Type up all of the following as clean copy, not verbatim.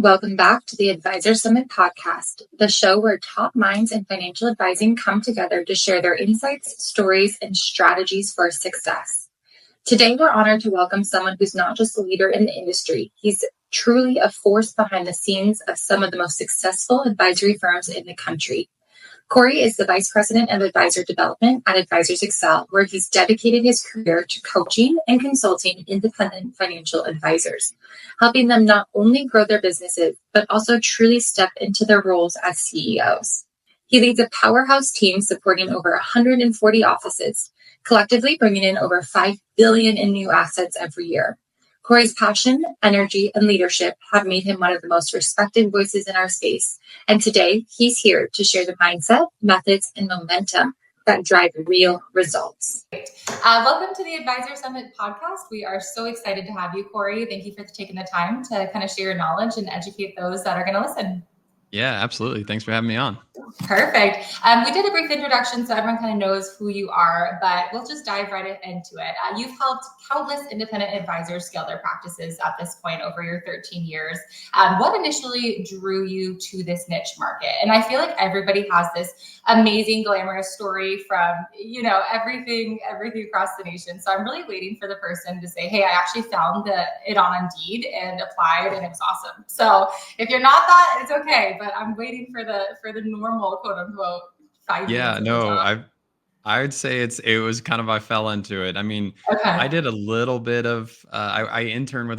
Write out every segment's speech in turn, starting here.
Welcome back to the Advisor Summit podcast, the show where top minds in financial advising come together to share their insights, stories, and strategies for success. Today, we're honored to welcome someone who's not just a leader in the industry. He's truly a force behind the scenes of some of the most successful advisory firms in the country. Cory is the Vice President of Advisor Development at Advisors Excel, where he's dedicated his career to coaching and consulting independent financial advisors, helping them not only grow their businesses, but also truly step into their roles as CEOs. He leads a powerhouse team supporting over 140 offices, collectively bringing in over $5 billion in new assets every year. Cory's passion, energy, and leadership have made him one of the most respected voices in our space. And today, he's here to share the mindset, methods, and momentum that drive real results. Welcome to the Advisor Summit podcast. We are so excited to have you, Cory. Thank you for taking the time to kind of share your knowledge and educate those that are going to listen. Yeah, absolutely. Thanks for having me on. Perfect. We did a brief introduction so everyone kind of knows who you are, but we'll just dive right into it. You've helped countless independent advisors scale their practices at this point over your 13 years. What initially drew you to this niche market? And I feel like everybody has this amazing, glamorous story from, everything across the nation. So I'm really waiting for the person to say, hey, I actually found it on Indeed and applied and it was awesome. So if you're not that, it's okay. But I'm waiting for the normal quote unquote 5 minutes. Yeah, no, I would say it was kind of, I fell into it. I mean, Okay. I did a little bit of, I interned with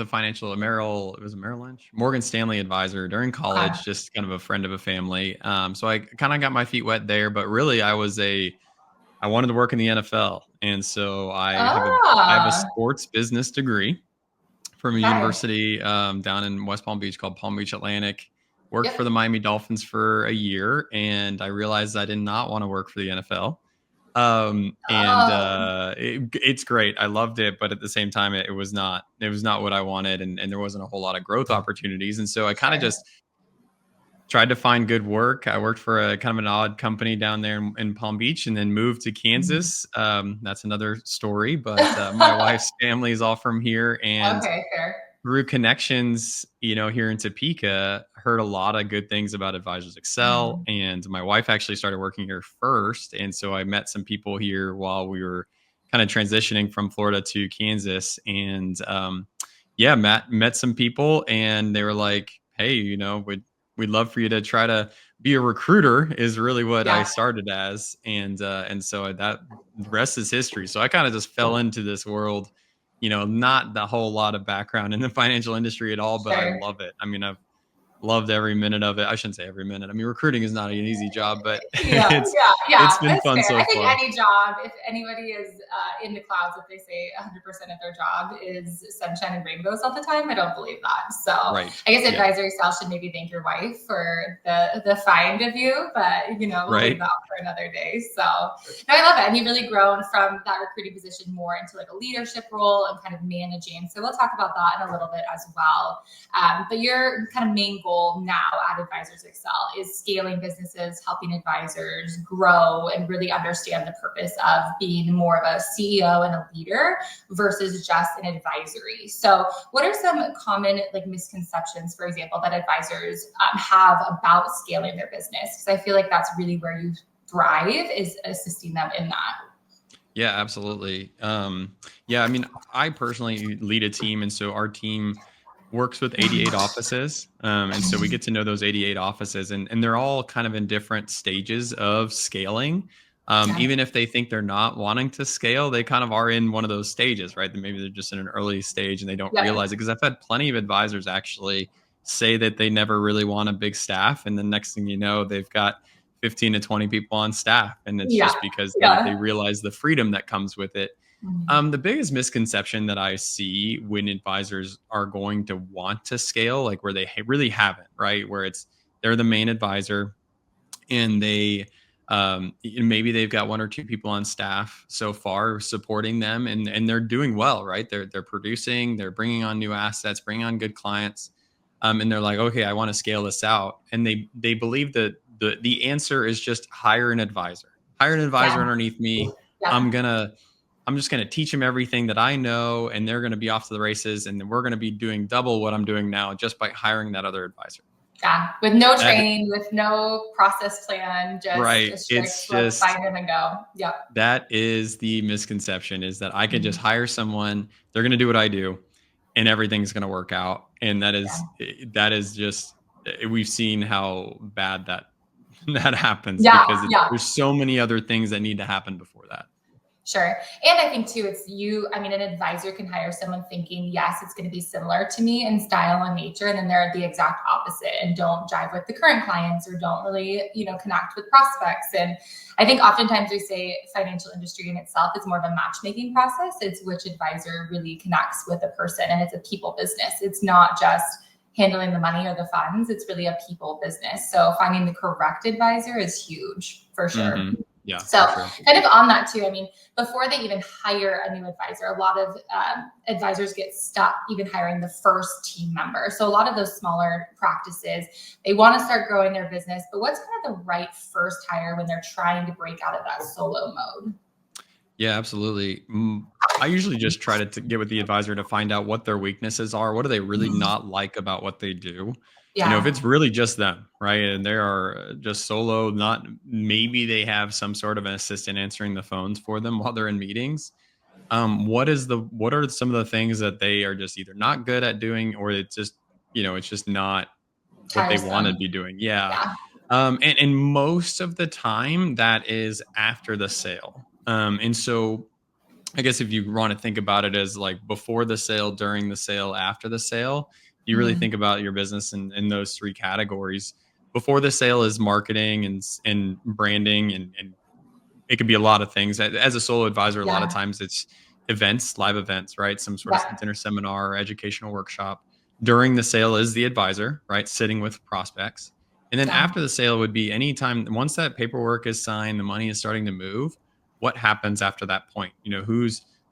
Merrill Lynch, Morgan Stanley advisor during college, just kind of a friend of a family. So I kind of got my feet wet there, but really I wanted to work in the NFL. And so I have a sports business degree from a university down in West Palm Beach called Palm Beach Atlantic. Worked for the Miami Dolphins for a year, and I realized I did not want to work for the NFL. It's great. I loved it, but at the same time, it was not what I wanted, and there wasn't a whole lot of growth opportunities. And so I kind of just tried to find good work. I worked for a kind of an odd company down there in Palm Beach, and then moved to Kansas. That's another story, but my wife's family is all from here, and through connections, here in Topeka, heard a lot of good things about Advisors Excel. And my wife actually started working here first. And so I met some people here while we were kind of transitioning from Florida to Kansas. And met some people, and they were like, hey, we'd love for you to try to be a recruiter, is really what I started as. And so that the rest is history. So I kind of just fell into this world, not the whole lot of background in the financial industry at all, but I love it. I mean, I've loved every minute of it. I shouldn't say every minute. I mean, recruiting is not an easy job, but it's been fun so far. I think any job, if anybody is in the clouds, if they say 100% of their job is sunshine and rainbows all the time, I don't believe that. So I guess Advisor Excel should maybe thank your wife for the find of you, but we'll leave that for another day. So no, I love it. And you've really grown from that recruiting position more into like a leadership role and kind of managing. So we'll talk about that in a little bit as well. But your kind of main goal now at Advisors Excel is scaling businesses, helping advisors grow and really understand the purpose of being more of a CEO and a leader versus just an advisory. So what are some common misconceptions, for example, that advisors have about scaling their business? Because I feel like that's really where you thrive, is assisting them in that. Yeah, absolutely. I mean, I personally lead a team, and so our team works with 88 offices. And so we get to know those 88 offices, and they're all kind of in different stages of scaling. Even if they think they're not wanting to scale, they kind of are in one of those stages, right? Maybe they're just in an early stage and they don't realize it. Because I've had plenty of advisors actually say that they never really want a big staff. And the next thing you know, they've got 15 to 20 people on staff. And it's just because they realize the freedom that comes with it. The biggest misconception that I see when advisors are going to want to scale, like where they really haven't, right? Where they're the main advisor, and they maybe they've got one or two people on staff so far supporting them, and they're doing well, right? They're producing, they're bringing on new assets, bringing on good clients, and they're like, okay, I want to scale this out, and they believe that the answer is just hire an advisor underneath me. I'm I'm just going to teach them everything that I know, and they're going to be off to the races, and then we're going to be doing double what I'm doing now just by hiring that other advisor. Yeah, with no That training, with no process plan, just a right. strict, It's let's just find them and go. Yep. that is the misconception, is that I can just Mhm. hire someone, they're going to do what I do, and everything's going to work out. And Yeah. that is just we've seen how bad that that happens, Yeah. because Yeah. there's so many other things that need to happen before that. Sure. And I think too, it's you, I mean, an advisor can hire someone thinking, yes, it's going to be similar to me in style and nature. And then they're the exact opposite and don't jive with the current clients or don't really, connect with prospects. And I think oftentimes we say financial industry in itself is more of a matchmaking process. It's which advisor really connects with a person, and it's a people business. It's not just handling the money or the funds. It's really a people business. So finding the correct advisor is huge for sure. Yeah, So, for sure. kind of on that too, I mean, before they even hire a new advisor, a lot of advisors get stuck even hiring the first team member. So, a lot of those smaller practices, they want to start growing their business, but what's kind of the right first hire when they're trying to break out of that solo mode? Yeah, absolutely. I usually just try to get with the advisor to find out what their weaknesses are. What do they really Mhm. not like about what they do? If Yeah, it's really just them, right, and they are just solo, not maybe they have some sort of an assistant answering the phones for them while they're in meetings. What are some of the things that they are just either not good at doing, or it's just not what they want to tiresome. be doing? Yeah. Yeah. And most of the time that is after the sale. And so I guess if you want to think about it as like before the sale, during the sale, after the sale, you really Mhm. think about your business in those three categories. Before the sale is marketing and branding, and it could be a lot of things. As a solo advisor, a lot of Yeah. times it's events, live events, right? Some sort of Yeah. dinner, seminar, or educational workshop. During the sale is the advisor, right? Sitting with prospects. And then Yeah. after the sale would be anytime once that paperwork is signed, the money is starting to move. What happens after that point?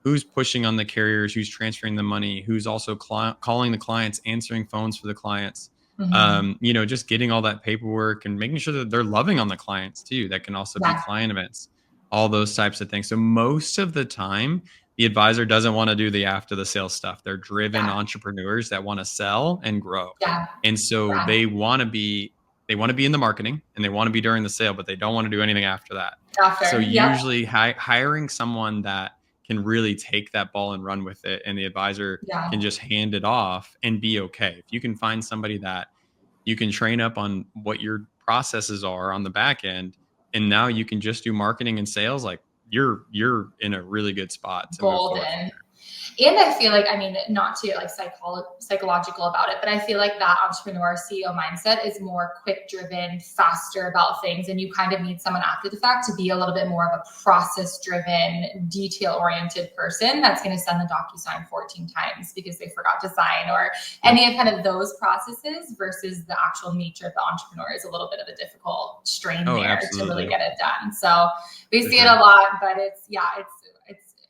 Who's pushing on the carriers, who's transferring the money, who's also calling the clients, answering phones for the clients, Mhm. just getting all that paperwork and making sure that they're loving on the clients too. That can also be Yeah. client events, all those types of things. So most of the time, the advisor doesn't want to do the after the sale stuff. They're driven Yeah. entrepreneurs that want to sell and grow. Yeah. And so Yeah. they want to be in the marketing, and they want to be during the sale, but they don't want to do anything after that. So After. Yep. usually hiring someone that can really take that ball and run with it, and the advisor can Yeah. just hand it off and be okay. If you can find somebody that you can train up on what your processes are on the back end, and now you can just do marketing and sales, like you're in a really good spot to move forward from Golden. there. And I feel like, I mean, not to get like psychological about it, but I feel like that entrepreneur CEO mindset is more quick driven, faster about things. And you kind of need someone after the fact to be a little bit more of a process driven, detail oriented person that's going to send the DocuSign 14 times because they forgot to sign, or Yep. any of kind of those processes, versus the actual nature of the entrepreneur is a little bit of a difficult strain Oh, there to really absolutely. get it done. So we For see it a sure. lot, but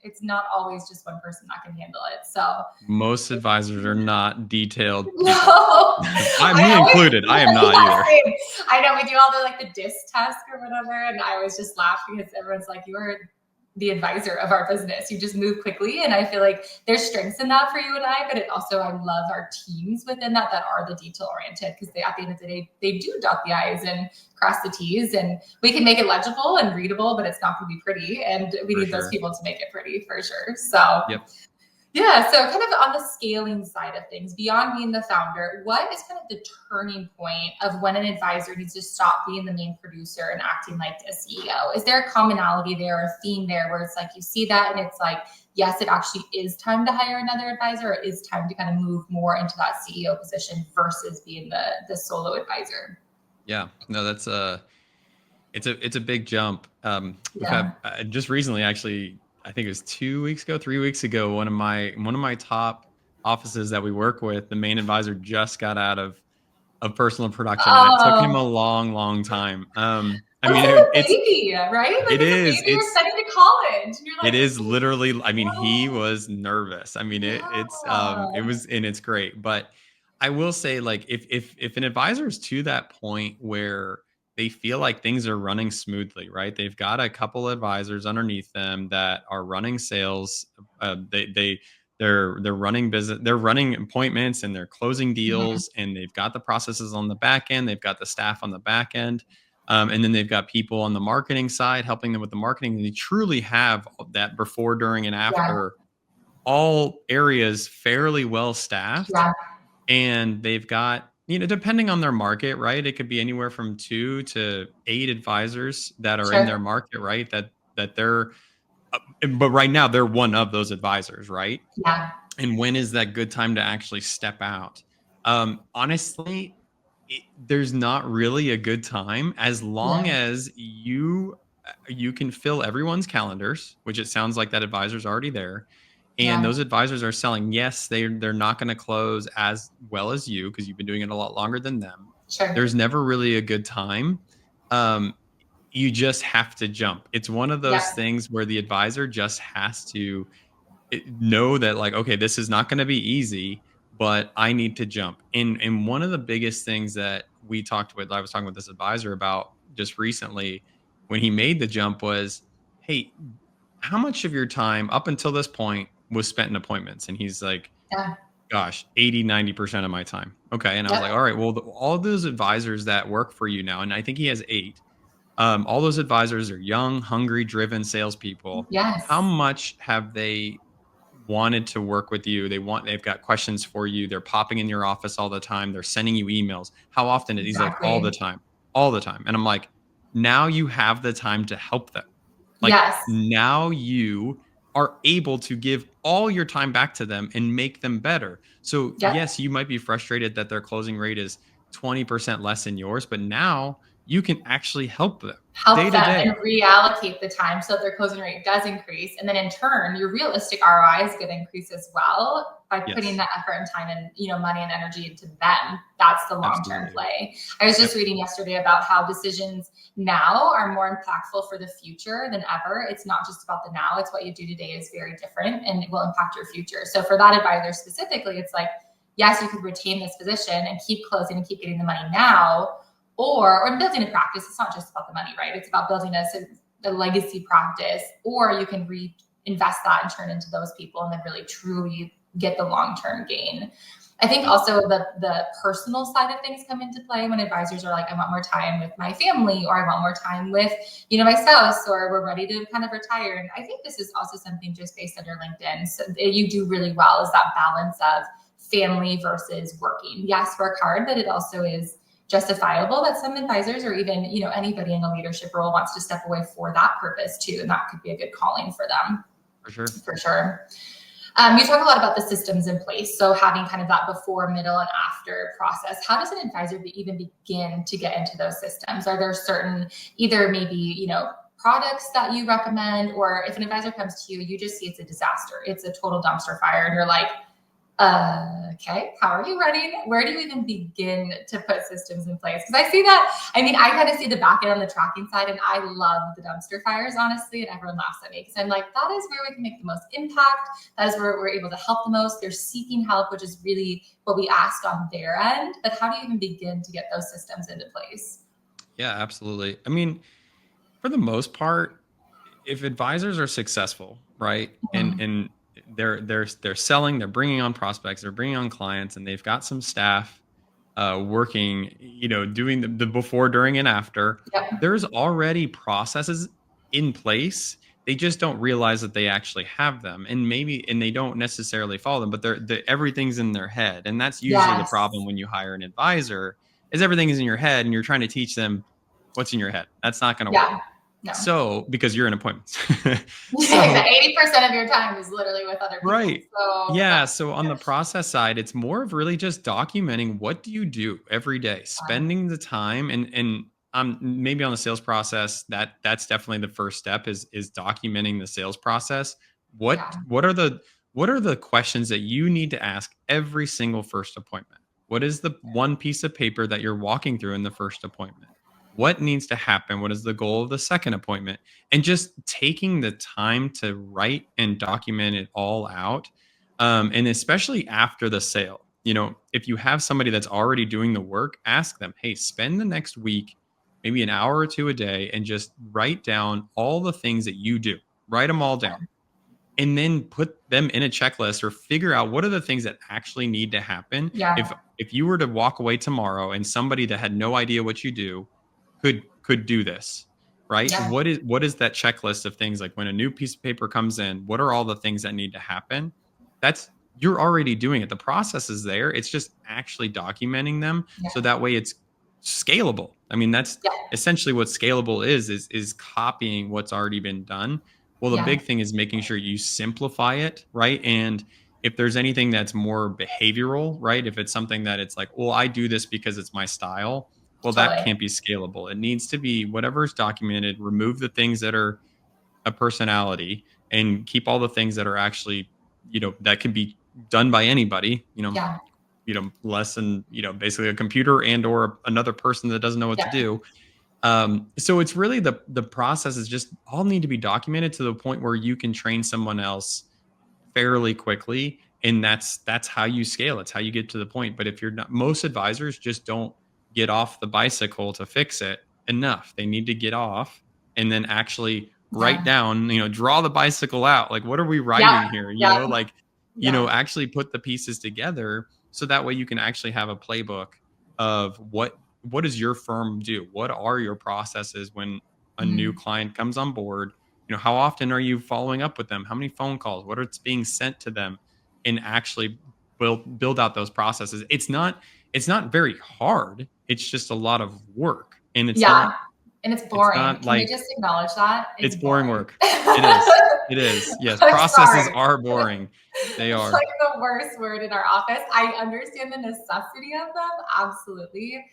it's not always just one person that can handle it. So Most advisors are not detailed people. no, I I me always included. I am not yeah, either. same. I know we do all the disc test or whatever, and I always just laugh because everyone's like, "You are the advisor of our business. You just move quickly," and I feel like there's strengths in that for you and I, but it also I love our teams within that are the detail oriented, because they at the end of the day they do dot the i's and cross the t's, and we can make it legible and readable, but it's not going to be pretty, and we For need those sure. people to make it pretty for sure. So Yep. yeah, so kind of on the scaling side of things, beyond being the founder, what is kind of the turning point of when an advisor needs to stop being the main producer and acting like a CEO? Is there a commonality there or a theme there where it's like you see that and it's like, yes, it actually is time to hire another advisor, or it is time to kind of move more into that CEO position versus being the solo advisor? Yeah. No, it's a big jump. We've Yeah. had just recently, actually, I think it was 2 weeks ago, 3 weeks ago, one of my top offices that we work with, the main advisor just got out of personal production, and it took him Oh, a long, long time. I that's mean, like a baby, right? Like it it's a is, baby you're sending to college. And you're it like, is literally, I mean, he no. was nervous. I mean, it Yeah. was, and it's great. But I will say, like, if an advisor is to that point where they feel like things are running smoothly, right? They've got a couple advisors underneath them that are running sales. They're running business, they're running appointments, and they're closing Mhm. deals, and they've got the processes on the back end, they've got the staff on the back end, and then they've got people on the marketing side helping them with the marketing. And they truly have that before, during, and Yeah. after, all areas fairly well staffed. Yeah. And they've got, depending on their market, right? It could be anywhere from 2 to 8 advisors that are in Sure. their market, right? That they're but right now they're one of those advisors, right? Yeah. And when is that good time to actually step out? Honestly, there's not really a good time as long Yeah. as you can fill everyone's calendars, which it sounds like that advisor's already there, and Yeah. those advisors are selling. Yes, they're not going to close as well as you because you've been doing it a lot longer than them. Sure. There's never really a good time. Um, you just have to jump. It's one of Yep. those things where the advisor just has to know that, like, okay, this is not going to be easy, but I need to jump. And one of the biggest things that I was talking with this advisor about just recently when he made the jump was, hey, how much of your time up until this point was spent in appointments? And he's like, Yeah. gosh, 80-90% of my time. Okay. And I was Yep. like, all right, well, all those advisors that work for you now, and I think he has 8, all those advisors are young, hungry, driven salespeople. How Yes. much have they wanted to work with you? They've got questions for you. They're popping in your office all the time. They're sending you emails. How often? He's like, all the Exactly. time, all the time. And I'm like, now you have the time to help them. Like, Yes. now you are able to give all your time back to them and make them better. So Yep. yes, you might be frustrated that their closing rate is 20% less than yours, but now you can actually help them day Help to them day. and reallocate the time so their closing rate does increase. And then in turn, your realistic ROI is going to increase as well by putting Yes, that effort and time and money and energy into them. That's the long-term absolutely. play. I was just Yep. reading yesterday about how decisions now are more impactful for the future than ever. It's not just about the now, it's what you do today is very different and it will impact your future. So for that advisor specifically, it's like, yes, you could retain this position and keep closing and keep getting the money now, or building a practice. It's not just about the money, right? It's about building a legacy practice, or you can reinvest that and turn into those people and then really truly get the long-term gain. I think also the personal side of things come into play when advisors are like, I want more time with my family, or I want more time with, my spouse, or we're ready to kind of retire. And I think this is also something just based on your LinkedIn. So you do really well is that balance of family versus working. Yes, work hard, but it also is justifiable that some advisors or even anybody in a leadership role wants to step away for that purpose too, and that could be a good calling for them For sure. for sure. You talk a lot about the systems in place, so having kind of that before, middle, and after process. How does an advisor even begin to get into those systems? Are there certain, either maybe products that you recommend, or if an advisor comes to you, you just see it's a disaster, it's a total dumpster fire, and you're like, okay, how are you running? Where do you even begin to put systems in place? Because I see that, I kind of see the back end on the tracking side, and I love the dumpster fires, honestly, and everyone laughs at me because I'm like, that is where we can make the most impact. That is where we're able to help the most. They're seeking help, which is really what we ask on their end. But how do you even begin to get those systems into place? Yeah, absolutely. I mean, for the most part, if advisors are successful, right, Mhm. and they're selling, they're bringing on prospects, they're bringing on clients, and they've got some staff working, doing the before, during, and after. Yep. There's already processes in place. They just don't realize that they actually have them, and they don't necessarily follow them. But everything's in their head, and that's usually the Yes. problem when you hire an advisor. Is everything is in your head, and you're trying to teach them what's in your head. That's not going to work. Yeah. No. So, because you're in appointments. So, 80% of your time is literally with other people. right. So Yeah, that's so on the process side, it's more of really just documenting what do you do every day, spending the time, and maybe on the sales process, that's definitely the first step is documenting the sales process. What yeah. what are the what are the questions that you need to ask every single first appointment? What is the one piece of paper that you're walking through in the first appointment? What needs to happen? What is the goal of the second appointment? And just taking the time to write and document it all out, and especially after the sale. If you have somebody that's already doing the work, ask them, hey, spend the next week maybe an hour or two a day and just write down all the things that you do. Write them all down and then put them in a checklist or figure out what are the things that actually need to happen. Yeah. If you were to walk away tomorrow and somebody that had no idea what you do could do this, right? Yeah. What is that checklist of things, like when a new piece of paper comes in, what are all the things that need to happen? That's You're already doing it. The process is there. It's just actually documenting them so Yeah. that way it's scalable. I mean, that's Yeah. essentially what scalable is copying what's already been done. Well, the Yeah. big thing is making sure you simplify it, right? And if there's anything that's more behavioral, right? If it's something that it's like, well, I do this because it's my style, well, that Totally. can't be scalable. It needs to be whatever is documented, remove the things that are a personality and keep all the things that are actually, that can be done by anybody, Yeah. less than, basically a computer and or another person that doesn't know what to Yeah. do. So it's really the process is just all need to be documented to the point where you can train someone else fairly quickly, and that's how you scale. It's how you get to the point. But if you're not, most advisors just don't get off the bicycle to fix it enough. They need to get off and then actually write Yeah. down, draw the bicycle out. Like, what are we Yeah. writing here? Yeah. Like, Yeah. actually put the pieces together so that way you can actually have a playbook of what does your firm do? What are your processes when a new Mhm. client comes on board? How often are you following up with them? How many phone calls? What is being sent to them? And actually build out those processes. It's not very hard. It's just a lot of work. And it's Yeah. not And it's it's boring. not Can we like just acknowledge that? It's it's boring boring. work. It is. It is. Yes, I'm processes sorry. are boring. They It's are. like the worst word in our office. I understand the necessity of them, absolutely.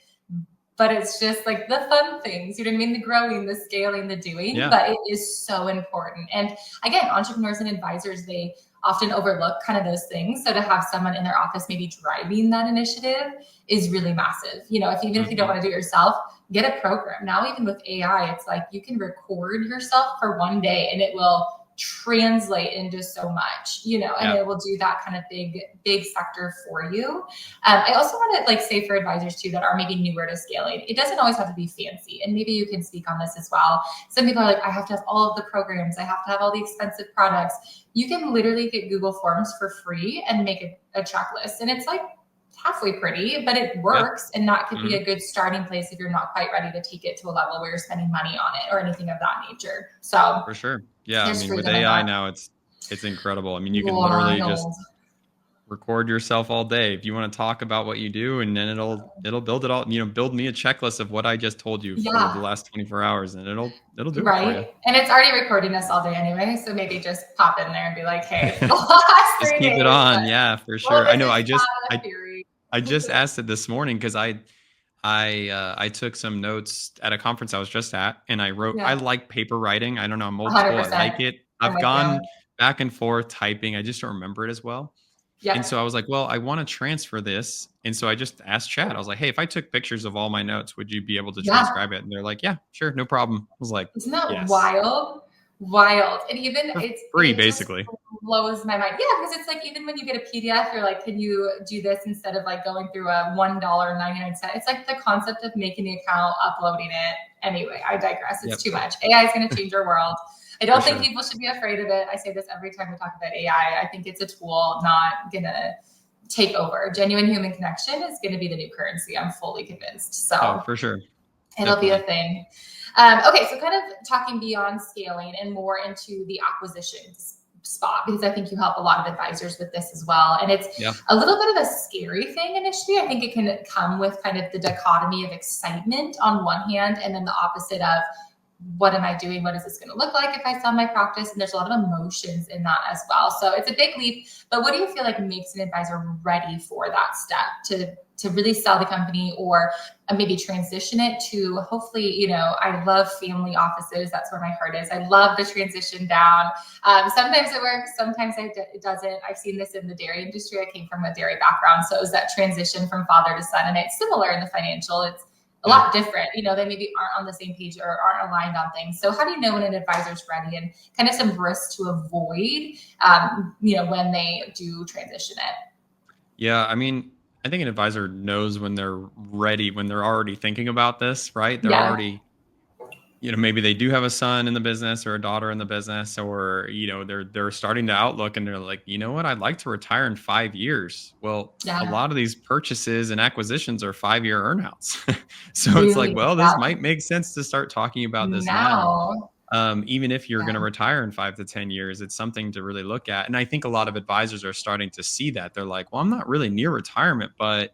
But it's just like the fun things, you know what I mean? The growing, the scaling, the doing, Yeah. but it is so important. And again, entrepreneurs and advisors, they often overlook kind of those things. So to have someone in their office maybe driving that initiative is really massive. Even if you don't Mhm. want to do it yourself, get a program. Now, even with AI, it's like you can record yourself for one day and it will translate into so much, and Yeah. it will do that kind of big sector for you. I also want to say for advisors too that are maybe newer to scaling, it doesn't always have to be fancy. And maybe you can speak on this as well. Some people are like, I have to have all of the programs, I have to have all the expensive products. You can literally get Google Forms for free and make a checklist. And it's like halfway pretty, but it Yeah. works. And that could be Mhm. a good starting place if you're not quite ready to take it to a level where you're spending money on it or anything of that nature. So For sure. Yeah, I there's mean, with freedom in AI that. now, it's incredible. I mean, you can literally just Wild. record yourself all day if you want to talk about what you do, and then it'll build it all, build me a checklist of what I just told you for the Yeah. last 24 hours, and it'll do it for you. Right. And it's already recording us all day anyway. So maybe just pop in there and be like, hey, for the last Just three keep it days, but on. Yeah, for well, sure. I this know. is I just not a I theory. I just asked it this morning because I took some notes at a conference I was just at, and I Yeah, like paper writing. I don't know, I'm old school. I 100%. like it. I'm I've with you. gone back and forth typing. I just don't remember it as well. And Yep. so I was like, well, I want to transfer this. And so I just asked Chat. I was like, hey, if I took pictures of all my notes, would you be able to Yeah. transcribe it? And they're like, yeah, sure, no problem. I was like, Isn't that yes, wild? Wild. And even for free, it just basically. blows my mind. Yeah, because it's like even when you get a PDF, you're like, can you do this instead of going through a $1.99? It's like the concept of making the account, uploading it. Anyway, I digress. It's Yep, too much. AI is going to change our world. I for don't think sure. people should be afraid of it. I say this every time we talk about AI. I think it's a tool, not gonna take over. Genuine human connection is going to be the new currency. I'm fully convinced. Oh, So for sure. it'll be a Definitely. thing. Okay, so kind of talking beyond scaling and more into the acquisitions spot, because I think you help a lot of advisors with this as well. And it's Yeah. a little bit of a scary thing initially. I think it can come with kind of the dichotomy of excitement on one hand, and then the opposite of what am I doing? What is this going to look like if I sell my practice? And there's a lot of emotions in that as well. So it's a big leap. But what do you feel like makes an advisor ready for that step to really sell the company, or maybe transition it to hopefully, I love family offices. That's where my heart is. I love the transition down. Sometimes it works, sometimes it doesn't. I've seen this in the dairy industry. I came from a dairy background. So it was that transition from father to son. And it's similar in the financial. It's a Yeah. lot different. They maybe aren't on the same page or aren't aligned on things. So how do you know when an advisor's ready, and kind of some risks to avoid, when they do transition it? Yeah. I mean, I think an advisor knows when they're ready, when they're already thinking about this, right? They're Yeah. already, maybe they do have a son in the business or a daughter in the business, or they're starting to outlook and they're like, you know what, I'd like to retire in 5 years. Well, a Yeah. lot of these purchases and acquisitions are 5-year earnouts. So it's like, Really. well, this Yeah. might make sense to start talking about this now. Now. Even if you're going to Yeah. retire in 5 to 10 years, it's something to really look at. And I think a lot of advisors are starting to see that. They're like, well, I'm not really near retirement, but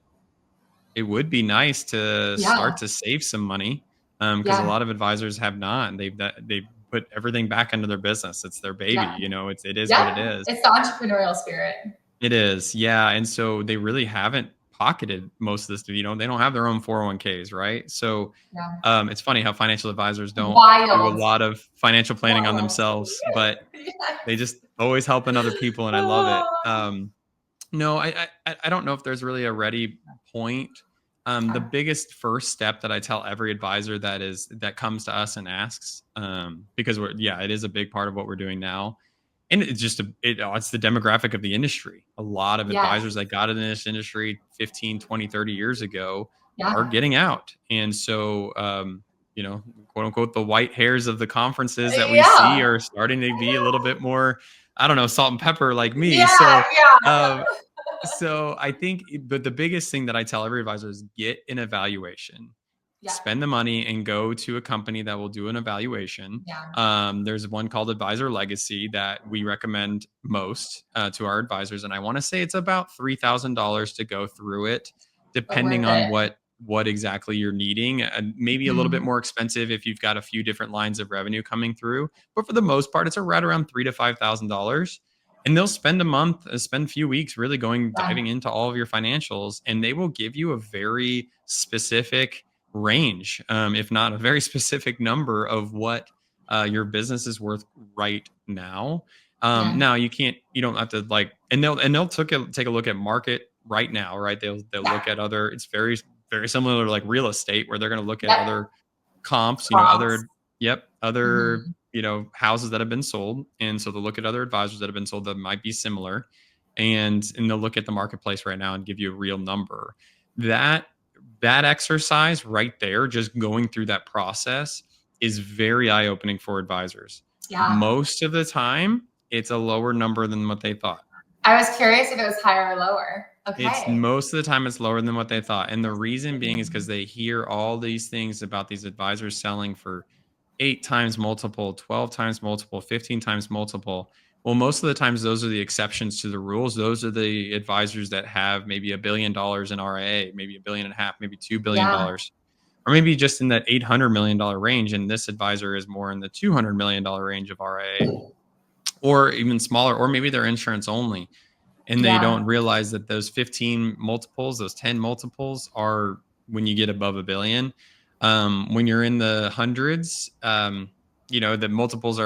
it would be nice to start Yeah. to save some money, because a Yeah. lot of advisors have not, and they've put everything back into their business. It's their baby, Yeah. it is what it Yeah. is. It's the entrepreneurial spirit. It is, yeah, and so they really haven't pocketed most of this, they don't have their own 401ks, right? So, Yeah. it's funny how financial advisors don't do a Wild. lot of financial planning on Wild. themselves, but they Yes. just always helping other people, and I love it. Oh. No, I don't know if there's really a ready point. The Yeah. biggest first step that I tell every advisor that comes to us and asks, because it is a big part of what we're doing now, and it's the demographic of the industry. A lot of Yes. advisors that got in this industry 15, 20, 30 years ago are Yeah. getting out, and so quote unquote, the white hairs of the conferences that we see Yeah. are starting to be a little bit more, I don't know, salt and pepper like me. Yeah. So Yeah. um, so I think, but the biggest thing that I tell every advisor is get an evaluation, Yeah. spend the money and go to a company that will do an evaluation. Yeah. There's one called Advisor Legacy that we recommend most to our advisors. And I want to say it's about $3,000 to go through it, But depending worth on it. what exactly you're needing. Maybe a little bit Mhm. more expensive if you've got a few different lines of revenue coming through. But for the most part, it's right around $3,000 to $5,000, and they'll spend a month, spend a few weeks really Yeah. diving into all of your financials, and they will give you a very specific range, if not a very specific number of what your business is worth right now. Yeah. Now you don't have to like, and they'll take a look at market right now, right? They'll look Yeah. at other. It's very similar to like real estate, where they're going to look at Yep. other comps, Prompts. other, Mhm. houses that have been sold. And so they'll look at other advisors that have been sold that might be similar, and they'll look at the marketplace right now and give you a real number. That that exercise right there, just going through that process, is very eye-opening for advisors. Yeah. Most of the time, it's a lower number than what they thought. I was curious if it was higher or lower. It's Okay. most of the time it's lower than what they thought. And the reason being is because Mhm. they hear all these things about these advisors selling for 8 times multiple, 12 times multiple, 15 times multiple. Well, most of the times those are the exceptions to the rules. Those are the advisors that have maybe $1 billion in RIA, maybe 1.5 billion, maybe $2 billion, Yeah. or maybe just in that $800 million range. And this advisor is more in the $200 million range of RIA, or even smaller, or maybe they're insurance only, and they Yeah. don't realize that those 15 multiples, those 10 multiples are when you get above a billion. When you're in the hundreds, the multiples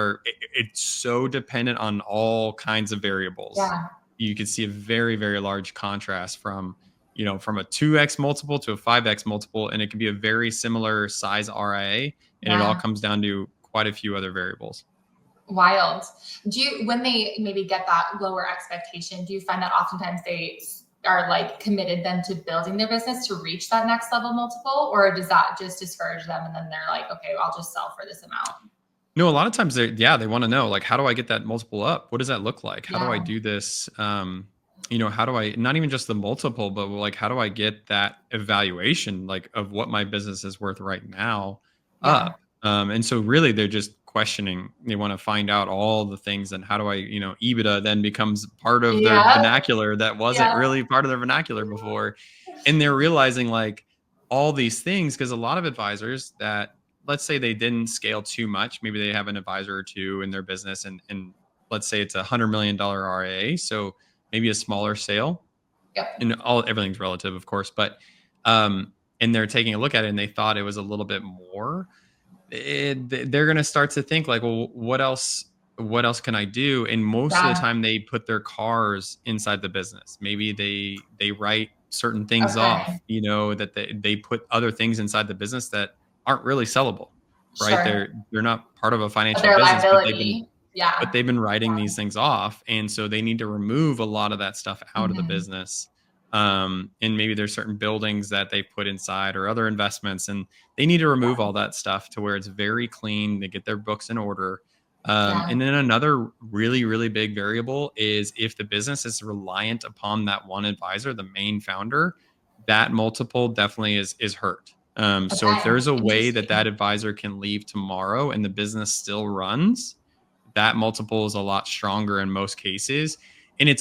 it's so dependent on all kinds of variables. Yeah. You could see a very, very large contrast from a 2x multiple to a 5x multiple, and it can be a very similar size RIA, and it all Yeah. comes down to quite a few other variables. Wild. When they maybe get that lower expectation, do you find that oftentimes they are like committed then to building their business to reach that next level multiple, or does that just discourage them and then they're like, okay, well, I'll just sell for this amount? No, a lot of times they want to know, like, how do I get that multiple up? What does that look like? How do I Yeah. do this? How do I, not even just the multiple, but like, how do I get that evaluation, like, of what my business is worth right now Yeah. up? And so really they're just questioning. They want to find out all the things, and how do I, EBITDA then becomes part of their Yeah. vernacular that wasn't Yeah. really part of their vernacular before. And they're realizing, like, all these things, because a lot of advisors that, let's say they didn't scale too much. Maybe they have an advisor or two in their business, and let's say it's $100 million RIA. So maybe a smaller sale, Yep. and everything's relative, of course, but, and they're taking a look at it and they thought it was a little bit more. They're going to start to think like, well, what else can I do? And most of the Yeah. time they put their cars inside the business. Maybe they write certain things Okay. off, that they put other things inside the business that aren't really sellable, right? Sure. They're not part of a But financial their business, liability. but Yeah. they've been writing Yeah. these things off, and so they need to remove a lot of that stuff out of the Mhm. business. And maybe there's certain buildings that they put inside or other investments, and they need to remove all that stuff to where it's very clean. They get their books in order. Yeah. And then another really, really big variable is if the business is reliant upon that one advisor, the main founder, that multiple definitely is hurt. So if Okay. there's a way that Interesting. that advisor can leave tomorrow and the business still runs, that multiple is a lot stronger in most cases. And Yeah.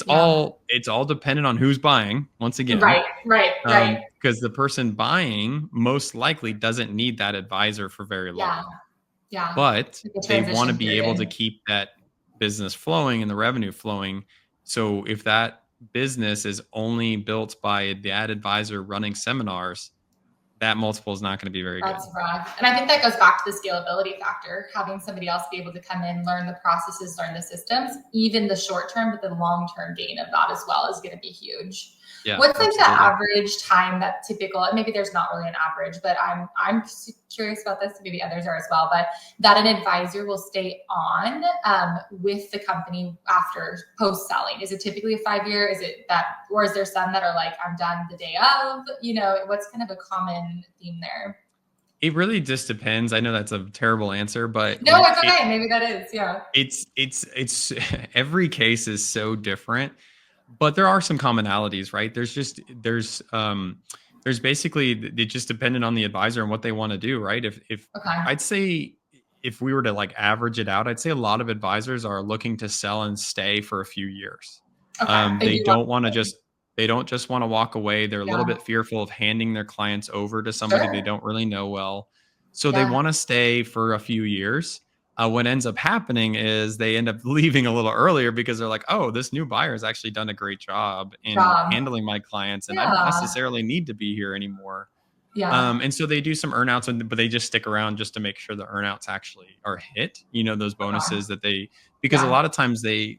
it's all dependent on who's buying. Once again, Right. Right. Right. because the person buying most likely doesn't need that advisor for very Yeah. long, Yeah. but Like a they want to transition be able to period. keep that business flowing and the revenue flowing. So if that business is only built by that advisor running seminars, that multiple is not going to be very good. That's rough. And I think that goes back to the scalability factor, having somebody else be able to come in, learn the processes, learn the systems, even the short term, but the long term gain of that as well is going to be huge. Yeah, What's like the absolutely. average time that typical, and maybe there's not really an average, but I'm curious about this, maybe others are as well, but that an advisor will stay on with the company after post selling? Is it typically a 5 year? Is it that, or is there some that are like, I'm done the day of, what's kind of a common theme there? It really just depends. I know that's a terrible answer, but No, it's okay. Maybe that is. Yeah. it's every case is so different, but there are some commonalities, right? There's basically it just dependent on the advisor and what they want to do, right? If Okay. I'd say if we were to like average it out, I'd say a lot of advisors are looking to sell and stay for a few years. Okay. They They do want don't want to to. just they don't just want to walk away. They're a little Yeah. bit fearful of handing their clients over to somebody they Sure. don't really know well. So they Yeah. want to stay for a few years. What ends up happening is they end up leaving a little earlier because they're like, oh, this new buyer has actually done a great job in Job. handling my clients, and I don't Yeah. necessarily need to be here anymore. Yeah. And so they do some earnouts, but they just stick around just to make sure the earnouts actually are hit. Those Okay. bonuses that because a Yeah. lot of times they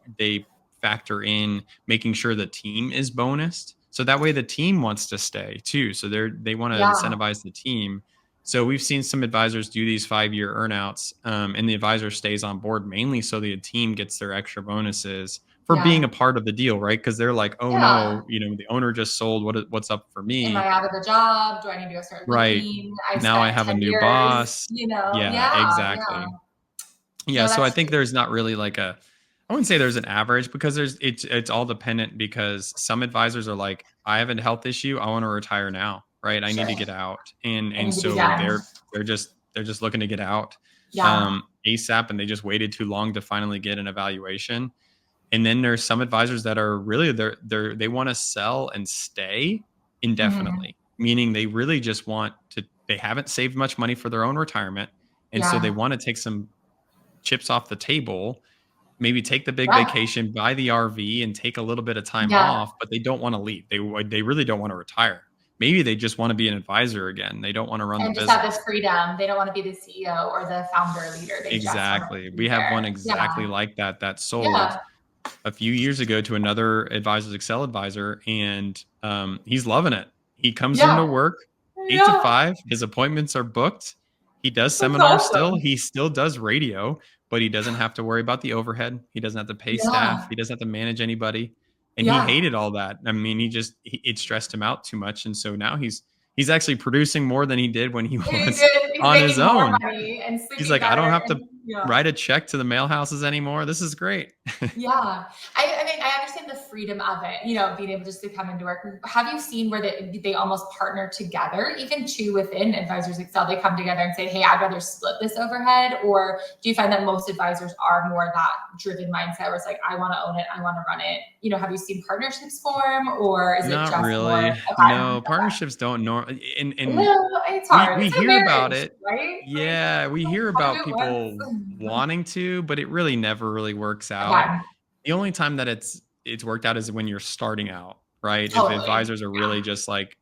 factor in making sure the team is bonused, so that way the team wants to stay too. So they want to Yeah. incentivize the team. So we've seen some advisors do these 5 year earnouts, and the advisor stays on board mainly so the team gets their extra bonuses for being Yeah. a part of the deal, right? Because they're like, oh Yeah. no, the owner just sold. What's up for Am I me? out of a job? Do I need to go start Right. looking? I've Now I spent have a 10 new years, boss. Yeah. Yeah, Yeah. exactly. Yeah, No, so I that's think true. there's not really like I wouldn't say there's an average because it's all dependent because some advisors are like, I have a health issue, I want to retire now, right? I need Sure. to get out. And I and need to be so done. they're just looking to get out Yeah. ASAP, and they just waited too long to finally get an evaluation. And then there's some advisors that are really they want to sell and stay Hmm. indefinitely, meaning they really just they haven't saved much money for their own retirement. And so they Yeah. want to take some chips off the table, maybe take the big Yeah. vacation, buy the RV and take a little bit of time Yeah. off, but they don't want to leave. They really don't want to retire. Maybe they just want to be an advisor again. They don't want to run the And just have business. this freedom. They don't want to be the CEO or the founder leader. They just want to Exactly. We be have one there. Yeah. exactly like that sold Yeah. a few years ago to another advisor's Excel advisor, and he's loving it. He comes into Yeah. work 8 to 5. His appointments are booked. He does That's seminars still. awesome. He still does radio, but he doesn't have to worry about the overhead. He doesn't have to pay staff. Yeah. He doesn't have to manage anybody. And he Yeah. hated all that. I mean, it stressed him out too much. And so now he's actually producing more than he did when he He's was good. He's on his making more own. money and He's sleeping like, I don't better. have to And yeah. write a check to the mail houses anymore. This is great. Yeah. I mean, I understand the freedom of it, being able just to come into work. Have you seen where they almost partner together, even two within Advisors Excel? They come together and say, hey, I'd rather split this overhead. Or do you find that most advisors are more that driven mindset where it's like, I want to own it, I want to run it? Have you seen partnerships form, or is it Not just more, really. okay, No, okay. partnerships don't and No, it's we hard. we It's a hear about marriage, it. right? Like, Yeah, we hear want to about do it people once. wanting to, but it really never really works out. Okay. The only time that it's worked out is when you're starting out, right? If Totally. advisors are really just like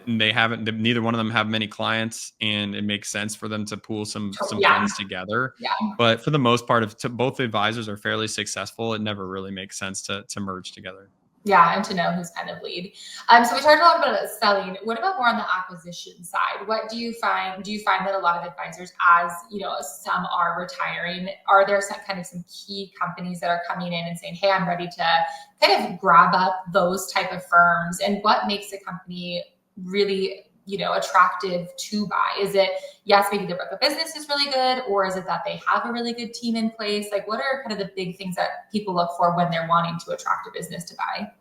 they haven't neither one of them have many clients and it makes sense for them to pool some Yeah. funds together. Yeah. But for the most part, if both advisors are fairly successful, it never really makes sense to merge together. Yeah, and to know who's kind of lead. So we talked a lot about selling. What about more on the acquisition side? What do you find? Do you find that a lot of advisors, as you know, some are retiring? Are there some key companies that are coming in and saying, "Hey, I'm ready to kind of grab up those type of firms"? And what makes a company really, attractive to buy? Is it, yes, maybe their book of business is really good, or is it that they have a really good team in place? Like, what are kind of the big things that people look for when they're wanting to attract a business to buy?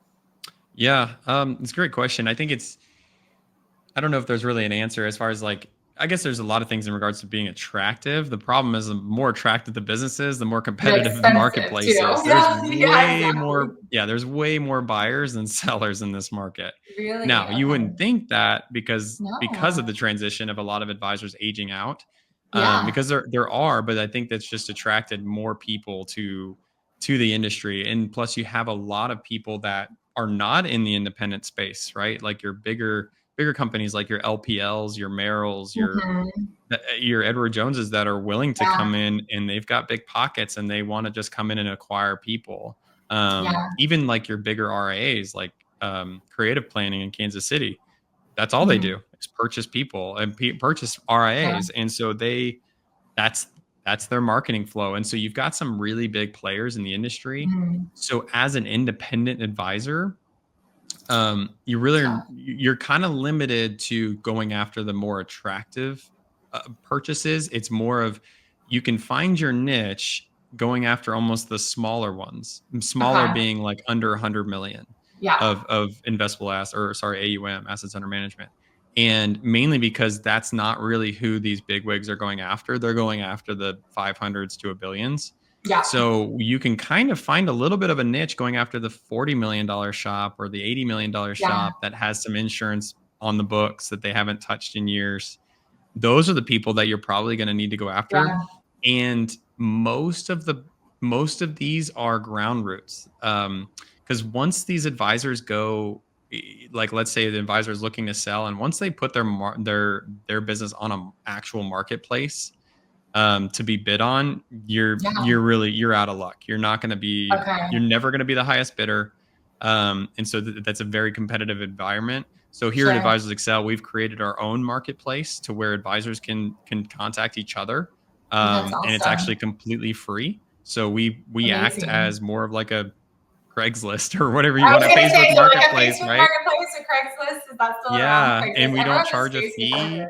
Yeah, it's a great question. I don't know if there's really an answer as far as like, I guess there's a lot of things in regards to being attractive. The problem is the more attractive the business is, the more They're competitive the expensive too. marketplace is. Yeah, yeah, exactly. There's way more buyers than sellers in this market. Really? Now, you Okay. wouldn't think that because of No. the transition of a lot of advisors aging out, Yeah. because there are, but I think that's just attracted more people to the industry, and plus you have a lot of people that are not in the independent space, right? Like your bigger companies like your LPLs, your Merrills, Hmm. your Edward Joneses that are willing to Yeah. come in and they've got big pockets and they want to just come in and acquire people. Yeah. Even like your bigger RIAs, like creative planning in Kansas City, that's all they Hmm. do is purchase people and purchase Yeah. RIAs, and so that's that's their marketing flow. And so you've got some really big players in the industry. Hmm. So as an independent advisor, you really Yeah. you're kind of limited to going after the more attractive purchases. It's more of you can find your niche going after almost the smaller ones, smaller Okay. being like under 100 million Yeah. of investable assets, or sorry, AUM, assets under management. And mainly because that's not really who these big wigs are going after. They're going after the 500s to a billions. Yeah. So you can kind of find a little bit of a niche going after the $40 million shop or the $80 million Yeah. shop that has some insurance on the books that they haven't touched in years. Those are the people that you're probably going to need to go after. Yeah. And most of these are ground roots. Because once these advisors go, like let's say the advisor is looking to sell, and once they put their business on an actual marketplace, to be bid on, Yeah. you're out of luck. Okay. You're never going to be the highest bidder, and so that's a very competitive environment. So here at Sure. Advisors Excel, we've created our own marketplace to where advisors can contact each other, That's and it's awesome. actually completely free. So we act Amazing. as more of like a Craigslist or whatever you I was want, a gonna Facebook say, so like a Marketplace, Facebook right? Marketplace or Craigslist, is that still around? Yeah, and Craigslist. we don't Everyone's just charge a Facebook it. fee.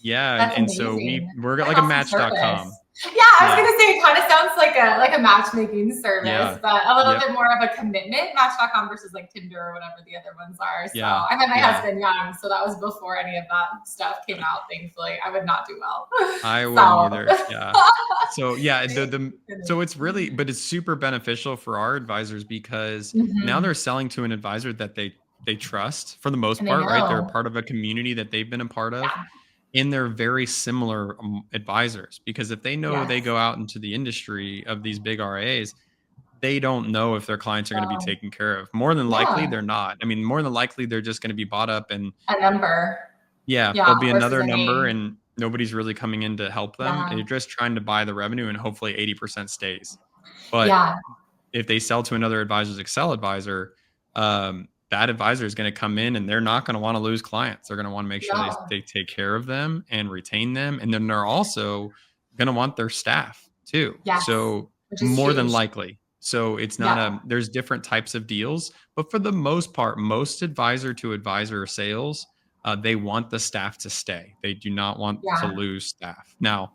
Yeah, That's and so amazing. we're What an like a awesome Match.com. service. Yeah, I was Yeah. gonna say it kind of sounds like a matchmaking service, Yeah. but a little Yep. bit more of a commitment. Match.com versus like Tinder or whatever the other ones are. So Yeah. I met my Yeah. husband young, so that was before any of that stuff came out, thankfully. I would not do well. I wouldn't So either. Yeah. So yeah, thank the goodness. so it's really, but it's super beneficial for our advisors because now Hmm. they're selling to an advisor that they trust for the most And they part, right? They're a know. part of a community that they've been a part of, Yeah. and they're very similar advisors, because if they know they Yes. go out into the industry of these big RAs, they don't know if their clients are going to be Um, taken care of. More than likely, yeah. they're not. I mean, more than likely, they're just going to be bought up, and A number. yeah, Yeah. there'll be Versus another a number, name. and nobody's really coming in to help them. And Yeah. you're just trying to buy the revenue, and hopefully 80% stays. But Yeah. if they sell to another advisor's Excel advisor, that advisor is going to come in and they're not going to want to lose clients. They're going to want to make sure No. they take care of them and retain them. And then they're also going to want their staff too. Yes. So Which is more than huge. likely. So it's not Yeah. there's different types of deals, but for the most part, most advisor to advisor sales, they want the staff to stay. They do not want to Yeah. lose staff. Now,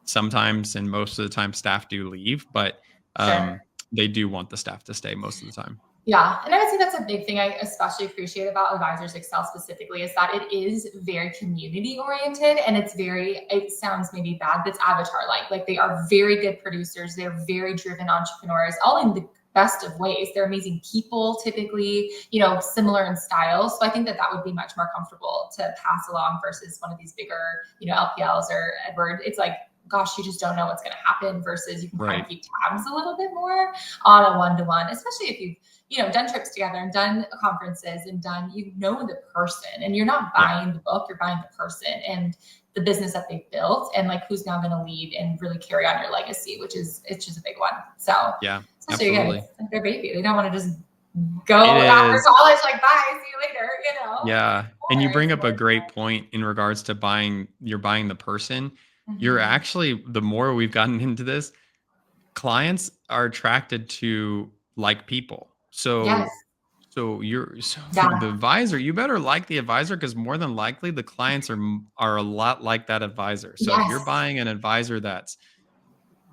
sometimes and most of the time staff do leave, but Sure. they do want the staff to stay most of the time. Yeah. And I would say that's a big thing I especially appreciate about Advisors Excel specifically is that it is very community oriented and it sounds maybe bad, but it's avatar like. Like they are very good producers. They're very driven entrepreneurs, all in the best of ways. They're amazing people, typically, similar in style. So I think that would be much more comfortable to pass along versus one of these bigger, LPLs or Edward. It's like, gosh, you just don't know what's going to happen versus you can kind Right. of keep tabs a little bit more on a one-to-one, especially if you've done trips together and done conferences and the person and you're not Yeah. buying the book, you're buying the person and the business that they built and like who's now going to lead and really carry on your legacy, it's just a big one. So Yeah. especially again, Absolutely. it's like their baby. They don't want to just It go after is. college, like, bye, see you later, Yeah, Of and you course, bring of up a course. great point in regards to buying the person. You're Mhm. actually the more we've gotten into this, clients are attracted to like people. Yes. So the Yeah. advisor, you better like the advisor because more than likely the clients are a lot like that advisor. So if you're Yes. buying an advisor that's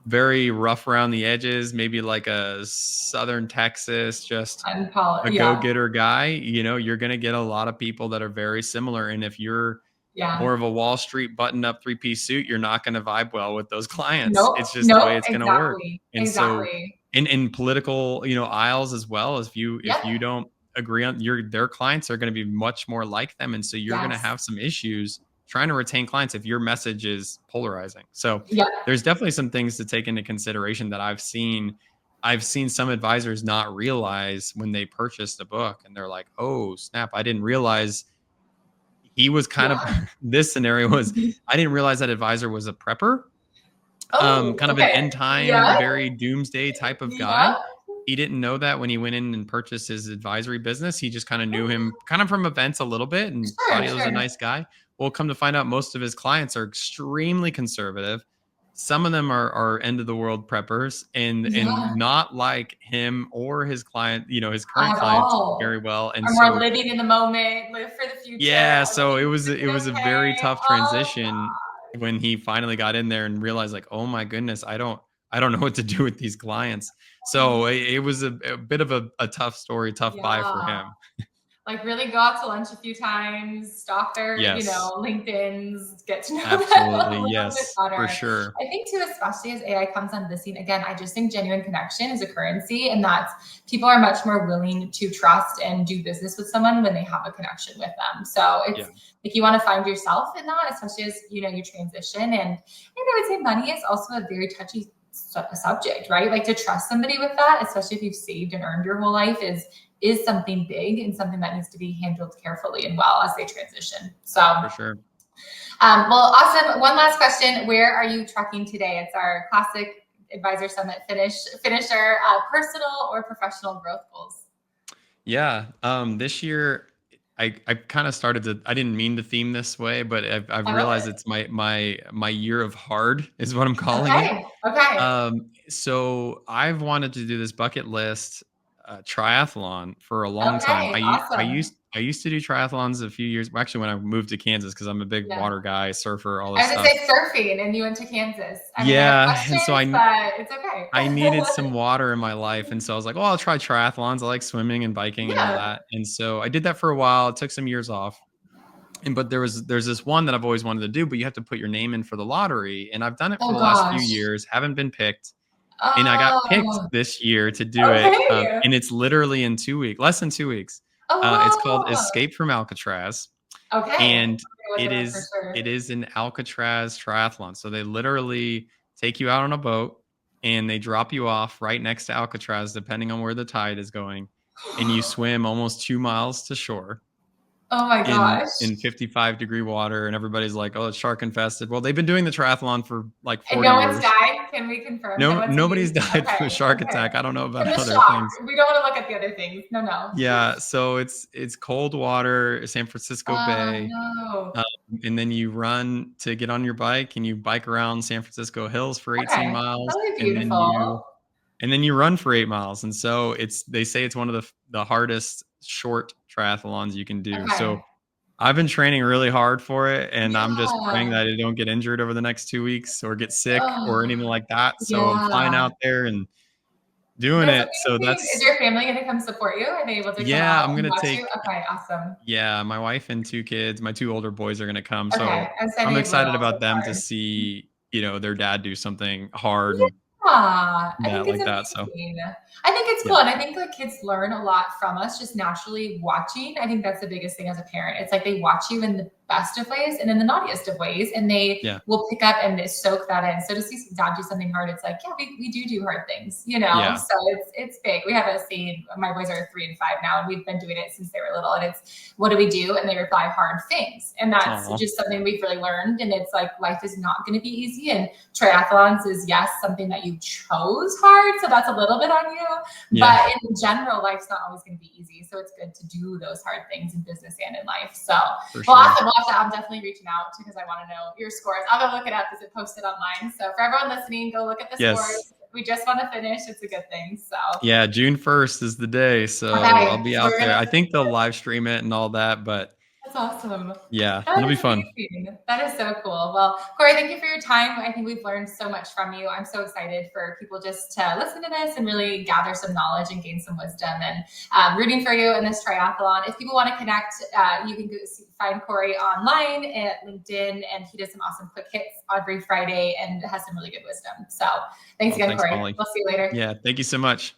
very rough around the edges, maybe like a Southern Texas, just a Yeah. go-getter guy, you're gonna get a lot of people that are very similar. And if you're Yeah. more of a Wall Street button-up three-piece suit, you're not gonna vibe well with those clients. Nope. It's just the Nope. way it's gonna work. Exactly. And so Exactly. in political, aisles as well, if you Yep. don't agree on their clients are gonna be much more like them. And so you're gonna Yes. have some issues trying to retain clients if your message is polarizing. So Yep. there's definitely some things to take into consideration that I've seen some advisors not realize when they purchased a book and they're like, "Oh, snap, I didn't realize he was kind of." Yeah. This scenario was, I didn't realize that advisor was a prepper, Oh, kind of an okay. end time, Yeah. very doomsday type of Yeah. guy. He didn't know that when he went in and purchased his advisory business. He just kind of knew him kind of from events a little bit and thought Sure, he was a sure. nice guy. Well, come to find out, most of his clients are extremely conservative. Some of them are end of the world preppers and Yeah. not like him or his client, his current At clients all. very well. And Or more so living in the moment, live for the future, yeah, so it was is it it was a very okay? tough Oh transition when he finally got in there and realized like, "Oh my goodness, I don't know what to do with these clients." So God. it was a bit of a tough story, tough buy for Yeah. him. Like, really go out to lunch a few times, stalk their, Yes, LinkedIns, get to know them absolutely. a little bit Yes, for better. sure. I think too, especially as AI comes onto the scene, again, I just think genuine connection is a currency, and that's people are much more willing to trust and do business with someone when they have a connection with them. So Yeah, it's like you want to find yourself in that, especially as you transition. And I would say money is also a very touchy subject, right? Like to trust somebody with that, especially if you've saved and earned your whole life, is something big and something that needs to be handled carefully and well as they transition. So, for sure. well, awesome. One last question: where are you tracking today? It's our classic Advisor Summit finisher. Personal or professional growth goals? Yeah, this year I kind of started to. I didn't mean to theme this way, but I've I love realized it. it's my year of hard is what I'm calling it. Okay. Okay. So I've wanted to do this bucket list triathlon for a long time. Okay. I Awesome. used to do triathlons a few years. Well, actually, when I moved to Kansas, because I'm a big Yeah. water guy, surfer, all I this was gonna stuff. say surfing, and you went to Kansas. I mean, I have Yeah, and so questions, but it's okay. I needed some water in my life, and so I was like, "Well, I'll try triathlons. I like swimming and biking and all Yeah. that." And so I did that for a while. It took some years off, but there's this one that I've always wanted to do, but you have to put your name in for the lottery, and I've done it for Oh the last few gosh. years, haven't been picked. And I got picked Oh. this year to do it, Okay. and it's literally in 2 weeks, less than 2 weeks. It's called Oh, wow. Escape from Alcatraz, Okay. I'm and gonna look it it up for is sure. it is an Alcatraz triathlon. So they literally take you out on a boat, and they drop you off right next to Alcatraz, depending on where the tide is going, and you swim almost 2 miles to shore Oh my in gosh. 55-degree water, and everybody's like, "Oh, it's shark infested." Well, they've been doing the triathlon for, like, And 40 no one's years. died? Can we confirm no No, one's nobody's used? died Okay, from a shark okay. attack. I don't know From about the other shock. things. We don't wanna look at the other things. No, no. Yeah, so it's cold water, San Francisco Oh, Bay, no. um, and then you run to get on your bike, and you bike around San Francisco hills for 18 Okay. miles, That'll be and then beautiful. you run for 8 miles, and so they say it's one of the hardest short triathlons you can do. Okay. So I've been training really hard for it, and I'm just praying Yeah. that I don't get injured over the next 2 weeks or get sick or Oh, anything like that. So I'm flying yeah. out there and doing That's it. So amazing. Is that's your family gonna come support you? Are they able to come yeah, out I'm and gonna watch you? take Okay, awesome. yeah, my wife and 2 kids, my 2 older boys are gonna come, Okay, so I'm I'm sending excited little so about them to far. see, their dad do something hard Yeah, I think that it's like that, so amazing. I think it's yeah, cool, and I think like kids learn a lot from us just naturally watching. I think that's the biggest thing as a parent. It's like they watch you, and best of ways and in the naughtiest of ways. And they Yeah. will pick up and soak that in. So to see dad do something hard, it's like, yeah, we do hard things, Yeah. So it's big. We have a saying, my boys are 3 and 5 now, and we've been doing it since they were little. And it's, what do we do? And they reply, hard things. And that's Aw. just something we've really learned. And it's like, life is not going to be easy. And triathlons is, yes, something that you chose hard. So that's a little bit on you. Yeah. But in general, life's not always going to be easy. So it's good to do those hard things in business and in life. So, For well, sure. awesome. I'm definitely reaching out because I want to know your scores. I'll go look it up because it posted online. So for everyone listening, go look at the Yes. scores. We just want to finish. It's a good thing. So Yeah, June 1st is the day, so I'll okay, be so out we're there. gonna. I think they'll live stream it and all that, but That's awesome. yeah, That it'll be is fun. amazing. That is so cool. Well, Cory, thank you for your time. I think we've learned so much from you. I'm so excited for people just to listen to this and really gather some knowledge and gain some wisdom. And rooting for you in this triathlon. If people want to connect, you can find Cory online at LinkedIn, and he does some awesome quick hits every Friday and has some really good wisdom. So thanks Well, again, thanks, Cory. Molly. We'll see you later. Yeah, thank you so much.